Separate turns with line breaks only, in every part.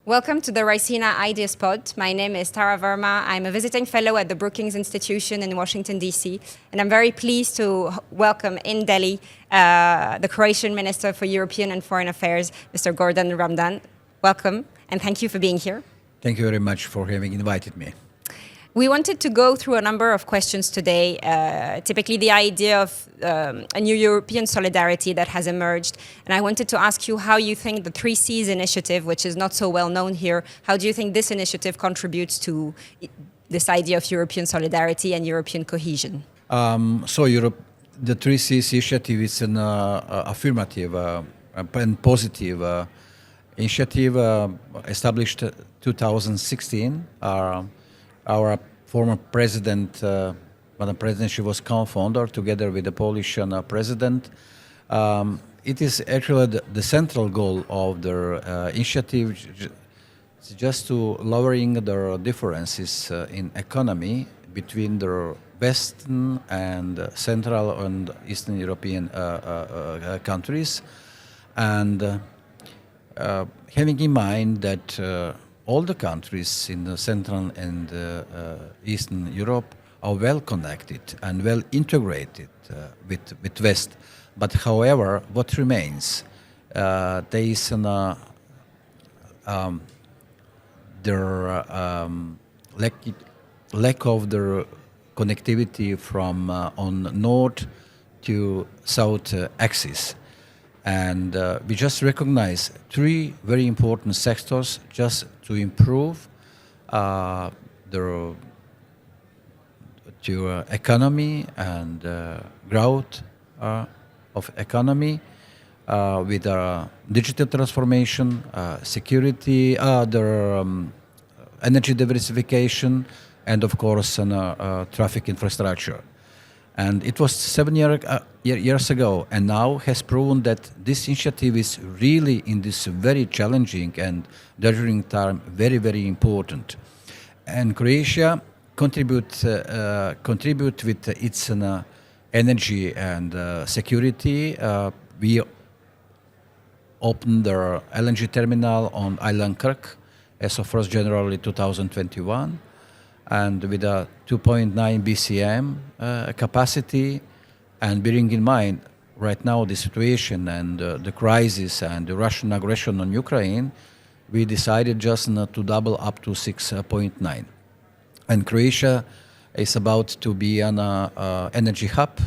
Welcome to the Raisina Ideas Pod. My name is Tara Varma. I'm a visiting fellow at the Brookings Institution in Washington, D.C., and I'm very pleased to welcome in Delhi the Croatian Minister for European and Foreign Affairs, Mr. Gordan Radman. Welcome, and thank you for being here.
Thank you very much for having invited me.
We wanted to go through a number of questions today, typically the idea of a new European solidarity that has emerged. And I wanted to ask you how you think the 3Cs initiative, which is not so well known here, how do you think this initiative contributes to this idea of European solidarity and European cohesion?
The 3Cs initiative is an affirmative and positive initiative established 2016. Our former president, Madam President, she was co-founder together with the Polish president. It is actually the central goal of the initiative, just to lowering the differences in economy between the Western and Central and Eastern European countries, and having in mind that all the countries in the Central and Eastern Europe are well connected and well integrated with West. But however, what remains? There is lack of the connectivity from on north to south axis. And we just recognize three very important sectors just to improve the economy and growth of economy with digital transformation, security, energy diversification, and of course traffic infrastructure. And it was 7 years ago, and now has proven that this initiative is really, in this very challenging and daring time, very, very important. And Croatia contribute with its energy and security. We opened the LNG terminal on Island Kirk as of 1st January 2021. And with a 2.9 BCM capacity, and bearing in mind right now the situation and the crisis and the Russian aggression on Ukraine, we decided just to double up to 6.9. And Croatia is about to be an energy hub.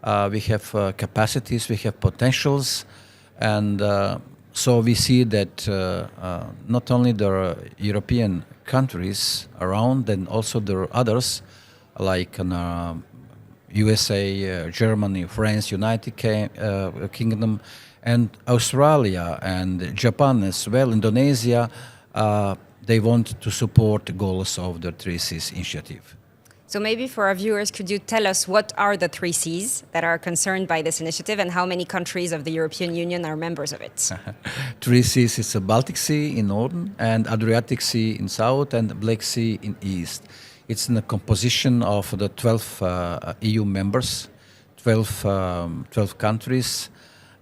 We have capacities, we have potentials, and so we see that not only the European countries around, and also there are others like USA, Germany, France, United Kingdom, and Australia and Japan as well, Indonesia. They want to support the goals of the 3Cs initiative.
So maybe for our viewers, could you tell us what are the 3Cs that are concerned by this initiative and how many countries of the European Union are members of it?
3Cs is the Baltic Sea in northern and Adriatic Sea in south and Black Sea in east. It's in the composition of the 12 EU members, 12 countries.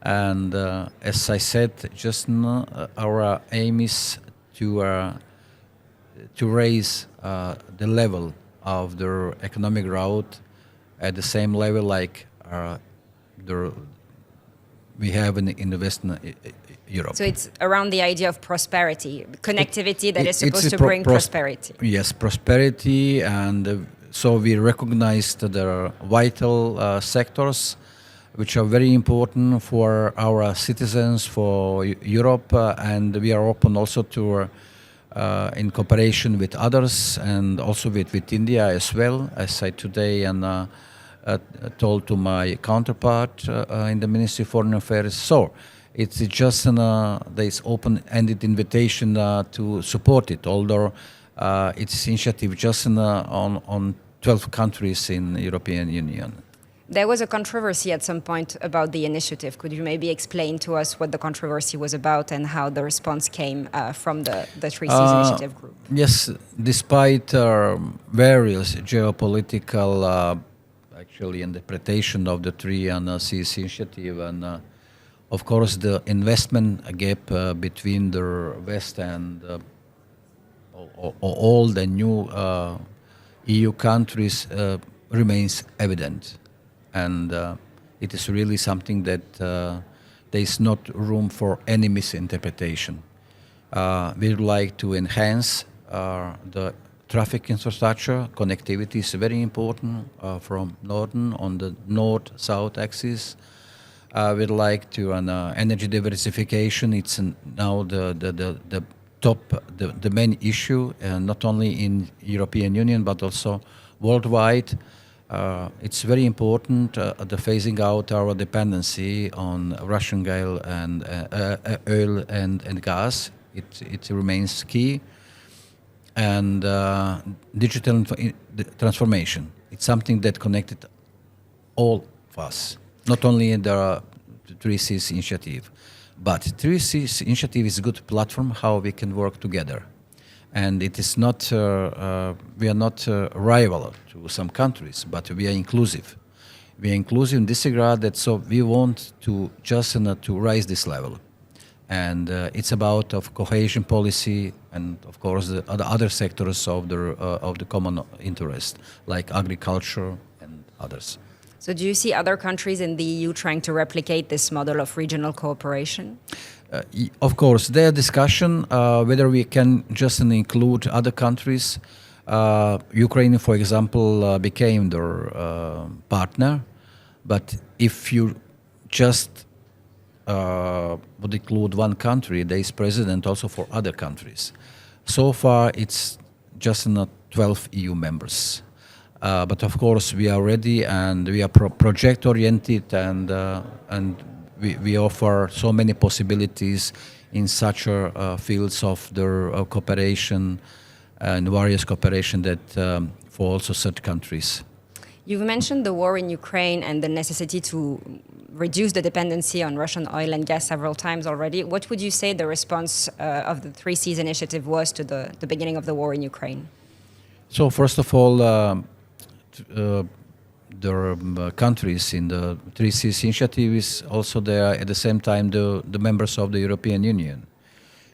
And as I said, just our aim is to raise the level of their economic growth at the same level like we have in the Western Europe.
So it's around the idea of prosperity, connectivity that is supposed to bring prosperity.
Yes, prosperity, and so we recognized the vital sectors which are very important for our citizens, for Europe, and we are open also to in cooperation with others and also with India as well, as I today and told to my counterpart in the Ministry of Foreign Affairs. So it's just this open-ended invitation to support it, although it's initiative just on 12 countries in the European Union.
There was a controversy at some point about the initiative. Could you maybe explain to us what the controversy was about and how the response came from the 3Cs initiative group?
Yes, despite various geopolitical interpretation of the 3Cs initiative and Of course, the investment gap between the West and all the new EU countries remains evident, and it is really something that there is not room for any misinterpretation. We would like to enhance the traffic infrastructure. Connectivity is very important from northern on the north-south axis. We'd like to energy diversification. It's now the top, the main issue, not only in European Union but also worldwide. It's very important the phasing out our dependency on Russian oil and gas. It remains key. And digital transformation. It's something that connected all of us, not only in the 3Cs initiative, but 3Cs initiative is a good platform how we can work together. And it is not, we are not rival to some countries, but we are inclusive. We are inclusive in this regard that so we want to just to raise this level. And it's about of cohesion policy and of course the other sectors of the common interest, like agriculture and others.
So do you see other countries in the EU trying to replicate this model of regional cooperation?
Of course, there discussion whether we can just include other countries. Ukraine, for example, became their partner, but if you just would include one country, there is precedent also for other countries. So far, it's just not 12 EU members. But of course, we are ready and we are project-oriented and we offer so many possibilities in such fields of their cooperation and various cooperation that for also third countries.
You've mentioned the war in Ukraine and the necessity to reduce the dependency on Russian oil and gas several times already. What would you say the response of the 3Cs initiative was to the beginning of the war in Ukraine?
So first of all, the countries in the 3Cs initiative is also there at the same time the members of the European Union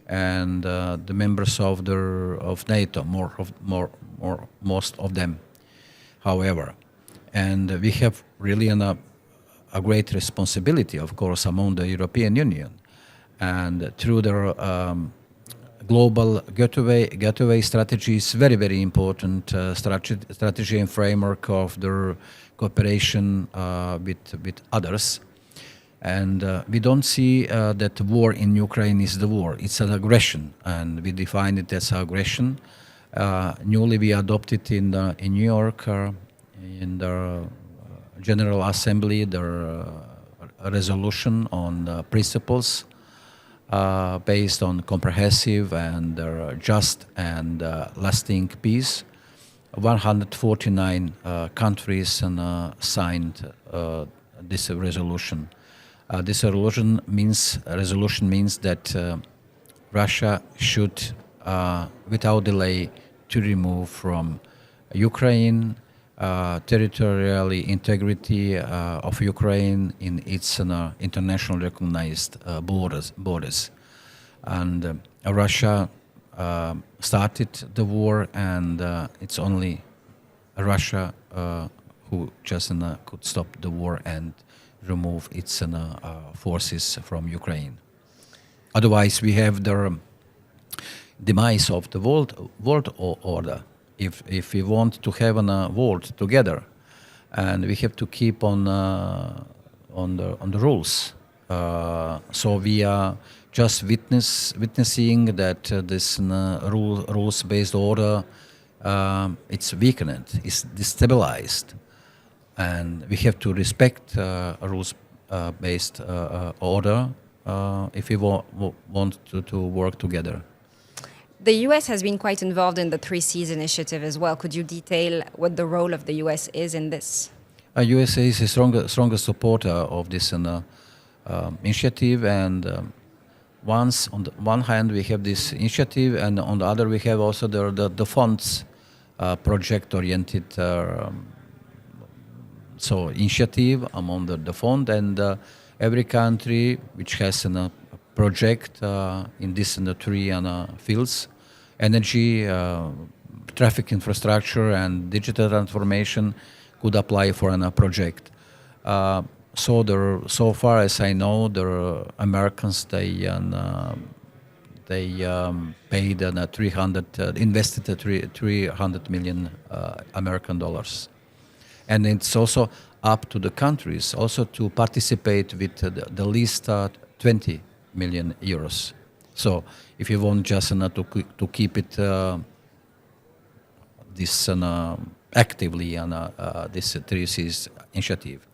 and the members of NATO, most of them, however. And we have really a great responsibility, of course, among the European Union. And through their global gateway strategy is very, very important strategy and framework of their cooperation with others. And we don't see that war in Ukraine is the war. It's an aggression, and we define it as aggression. Newly we adopted in New York in the General Assembly the resolution on principles based on comprehensive and just and lasting peace. 149 countries signed this resolution. This resolution means that Russia should, without delay, to remove from Ukraine territorial integrity of Ukraine in its internationally recognized borders. And Russia started the war, and it's only Russia who just could stop the war and remove its forces from Ukraine. Otherwise, we have the demise of the world order. If we want to have a world together, and we have to keep on the rules. So we are just witnessing that this rules-based order it's weakened, it's destabilized, and we have to respect rules-based order if we want to work together.
The US has been quite involved in the 3Cs initiative as well. Could you detail what the role of the US is in this?
USA is a strongest supporter of this initiative, and once on the one hand we have this initiative, and on the other we have also the funds project-oriented so initiative among the fund, and every country which has a project in these three fields: energy, traffic infrastructure, and digital transformation, could apply for a project. So far as I know, the Americans they paid invested 300 million American dollars, and it's also up to the countries also to participate with the least 20 million euros. So if you want just to keep it this actively on this 3Cs initiative,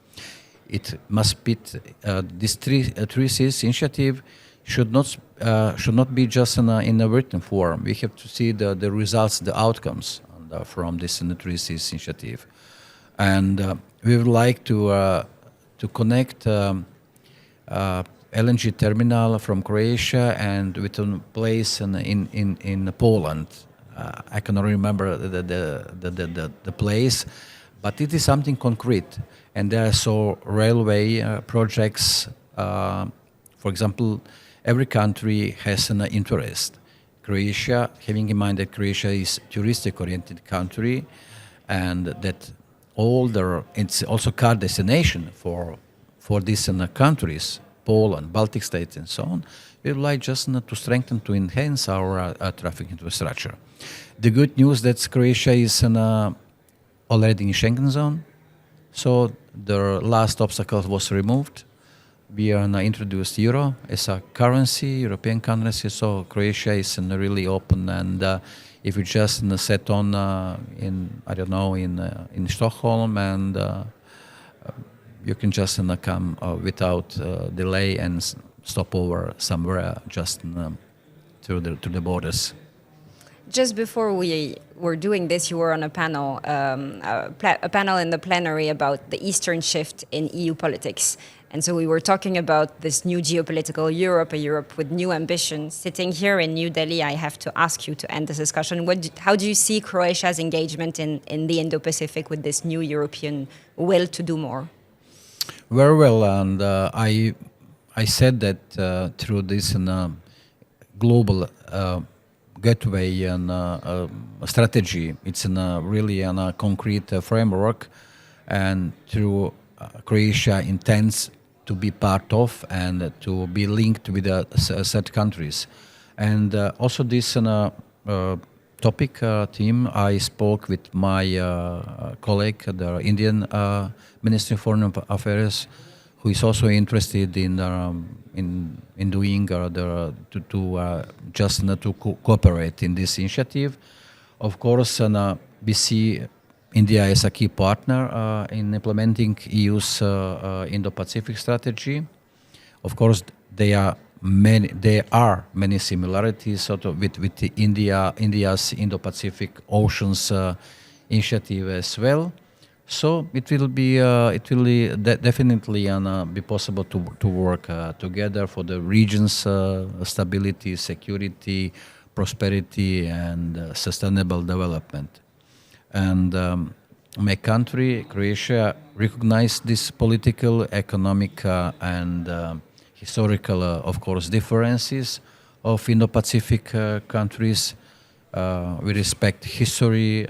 it must be this 3Cs initiative should not be just in a written form. We have to see the results, the outcomes from this 3Cs initiative, and we would like to connect LNG terminal from Croatia and with a place in Poland. I cannot remember the place, but it is something concrete. And there are so railway projects. For example, every country has an interest. Croatia, having in mind that Croatia is touristic-oriented country, and that it's also car destination for these countries, Poland, Baltic states, and so on. We would like just to strengthen, to enhance our traffic infrastructure. The good news that Croatia is already in Schengen zone, so the last obstacle was removed. We are now introduced euro as a currency, European currency. So Croatia is really open, and if you just set on in Stockholm, and you can just come without delay and stop over somewhere just to the borders.
Just before we were doing this, you were on a panel, a panel in the plenary about the Eastern shift in EU politics. And so we were talking about this new geopolitical Europe, a Europe with new ambitions. Sitting here in New Delhi, I have to ask you to end this discussion. How do you see Croatia's engagement in the Indo-Pacific with this new European will to do more?
Very well, and I said that through this global gateway and strategy, it's really a concrete framework, and through Croatia intends to be part of and to be linked with third countries. And also this topic team, I spoke with my colleague, the Indian Minister of Foreign Affairs, who is also interested in doing to cooperate in this initiative. Of course, we see India is a key partner in implementing EU's Indo-Pacific strategy. Of course, there are many similarities sort of with India's Indo-Pacific Oceans initiative as well. So it will definitely be possible to work together for the region's stability, security, prosperity, and sustainable development. And my country, Croatia, recognized this political, economic, and historical, of course, differences of Indo-Pacific countries. We respect history,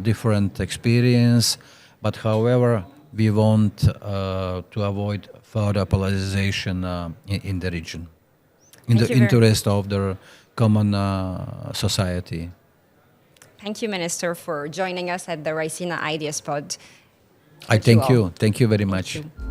different experience, but however, we want to avoid further polarization in the region, in the interest of the common society.
Thank you, Minister, for joining us at the Raisina Ideas Pod.
Thank you. Thank you very much.
Thank you.